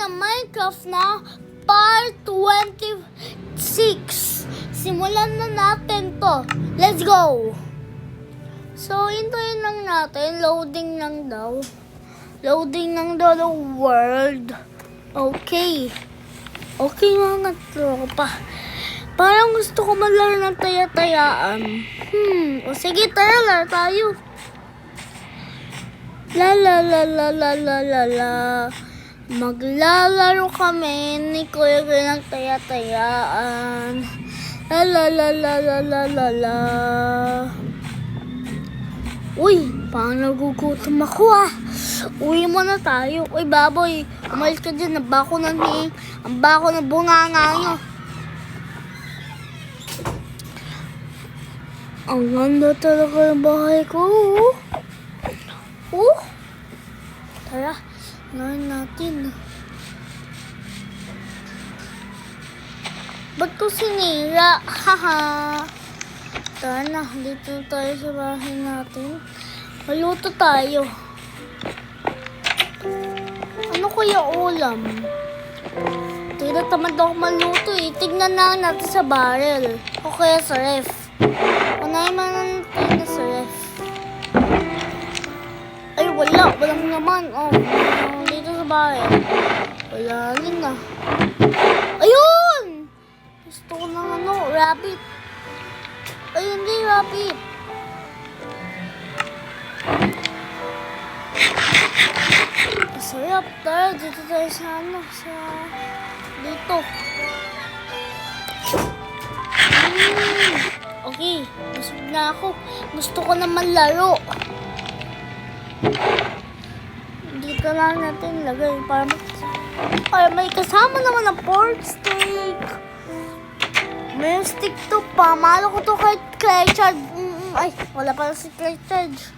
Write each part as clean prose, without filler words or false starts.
ng Minecraft na part 26. Simulan na natin to. Let's go! So, hintayin lang natin. Loading lang daw. Loading lang daw ng world. Okay. Okay mga tropa. Parang gusto ko maglaro ng taya-tayaan. O sige, tara, laro tayo. La la la la la la la la. Maglalaro kami ni Kuya Gray ng taya-tayaan. La la la la la la la la. Uy, parang nagugutom ako Uwi muna tayo. Uy, baboy, umalis ka dyan. Ang bako ng bunganga nyo. Ang ganda talaga ng bahay ko. Tara, gawin natin. Ba't ko sinira? Haha. Tara na, dito tayo sa bahay natin. Maluto tayo. Ano kaya ulam? Tinatamad ako maluto Tignan na natin sa barrel. O kaya sa ref. Unahin man natin na sa ref. Ay, walang naman. Dito sa barrel. Wala rin Ayun! Gusto ko ng rabbit. Ay, hindi rabbit. Sarap. Tara, dito tayo sa dito. Okay, busog na ako. Gusto ko naman laro. Dito lang natin lagay para may kasama naman ang pork steak. May stick to pa. Mahal ko to kay Clay Charge. Ay, wala pala si Clay Charge.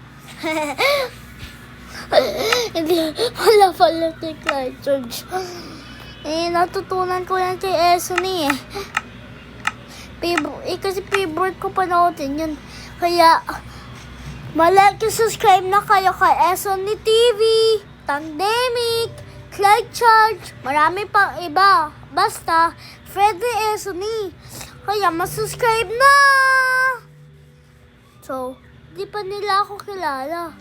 Hindi, wala pala si Clay Charge. Natutunan ko yan kay Esony kasi favorite ko panoorin yun. Kaya, malike and subscribe na kayo kay Esony TV, Tandemic, Clay Charge, marami pang iba. Basta, Freddy Esony. Kaya, masubscribe na! So, di pa nila ako kilala.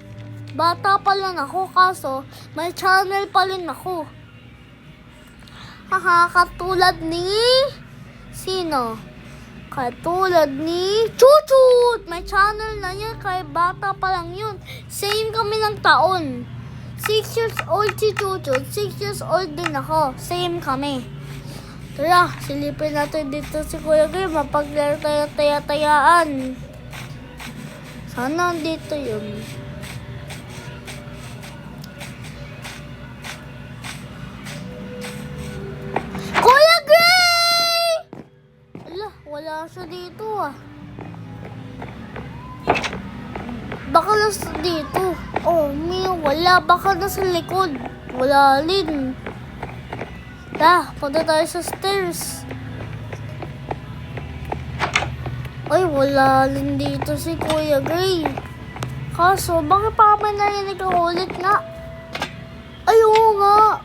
Bata pa lang ako, kaso may channel pa rin ako. Katulad ni... Sino? Katulad ni... Chuchut! May channel na yun, kaya bata pa lang yun. Same kami ng taon. 6 years old si Chuchut, 6 years old din ako. Same kami. Tara, silipin natin dito si Kuya Gray. Mapaglaro tayo taya-tayaan. Sana dito yun. Kuya Gray! Wala siya dito Baka nasa dito. Wala. Baka nasa likod. Wala rin. Punta tayo sa stairs. Ay, wala rin dito si Kuya Gray. Kaso, bakit pa kami narinig ako ulit nga? Ay, oo nga.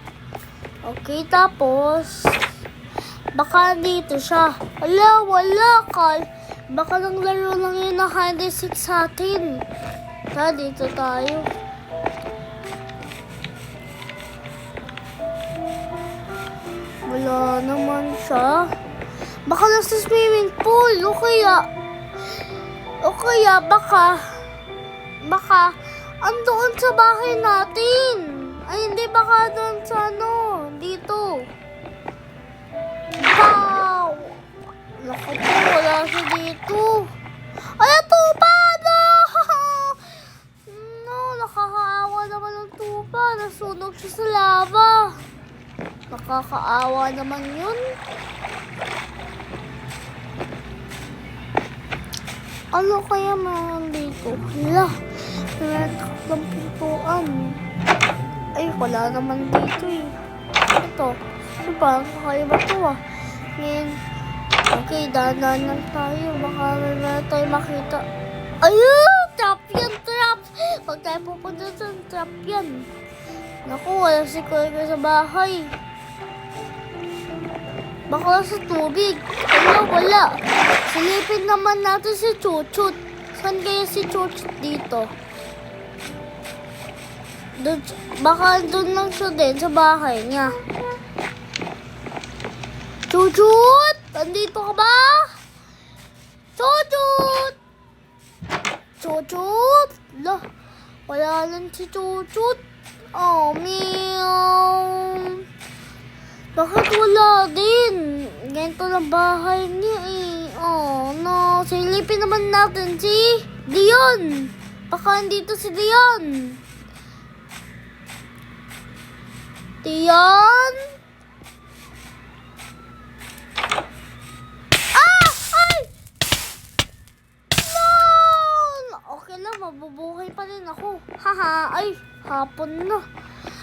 Okay, tapos, baka dito siya. Wala, Carl. Baka lang laro lang yun na hide and seek sa atin. Dito tayo. Wala naman siya. Baka nasa swimming pool. O kaya baka andoon sa bahay natin. Ay, hindi, baka doon sa dito. Wow! Naku po, wala siya dito. Ay, tupa! Nakakaawa naman ng tupa. Nasunog siya sa lava. Nakakaawa naman yun. Ano kaya meron dito? Tatlong pintuan. Ay, wala naman dito Ito. Ano ba? Kakaiba to Ngayon. Okay, dahan-dahan lang tayo. Baka meron tayo makita. Ayun! Trap yan, trap! Huwag tayo pupunta sa trap yan. Naku, wala si Kuya sa bahay. Baka sa tubig. Wala. Silipin naman natin si Chuchut. Saan kaya si Chuchut dito? Baka doon lang siya din sa bahay niya. Chuchut! Nandito ka ba? Chuchut! Chuchut! Wala lang si Chuchut. Oh, meow. Bakit wala din? Ganito lang bahay niya eh. Oh, no. Silipin naman natin si Dion. Baka andito si Dion. Dion? Ay! No! Okay lang, mabubuhay pa rin ako. Haha, ay, hapon na.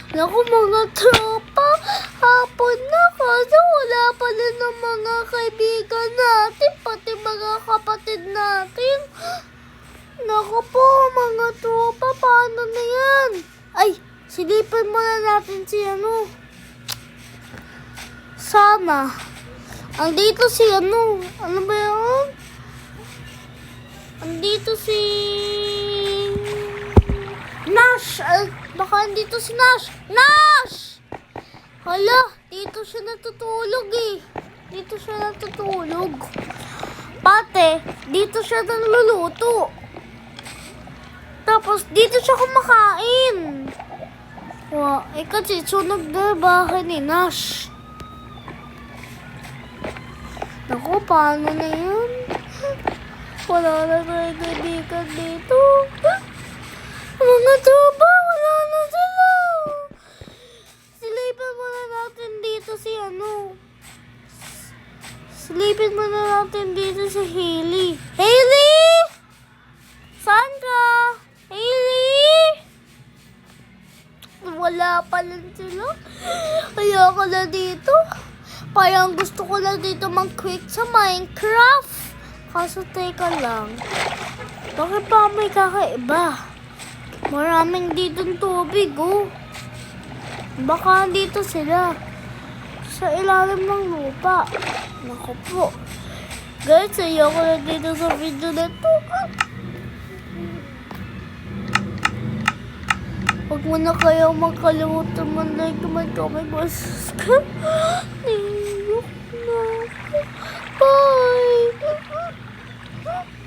Naku mga tropa, hapon na kasi wala pala ng mga kaibigan natin, pati mga kapatid natin. Naku po mga tropa, paano na yan? Ay, silipin muna natin si Sana. Andito si ano ba yun? Andito si Nash! Baka andito si Nash! Nash! Hala, dito siya natutulog eh. Dito siya natutulog. Pate, dito siya nagluluto. Tapos, dito siya kumakain. Kasi sunog na bahay ni Nash. Naku, paano na yun? Wala na tayo kaibigan dito. Mga tropa, wala na sila. Silipin muna natin dito si Silipin muna natin dito si Hailey. Hailey! Saan ka? Hailey! Wala pa lang sila. Ayoko na dito. Parang gusto ko na dito mag-quit sa Minecraft. Kaso teka lang. Bakit pa may kakaiba? Maraming ditong tubig, oh. Baka dito sila. Sa ilalim ng lupa. Naku po. Guys, ayoko na dito sa video na to. Huwag mo na kayo makalimutan man-like, comment, subscribe. Niyok na ako. Bye!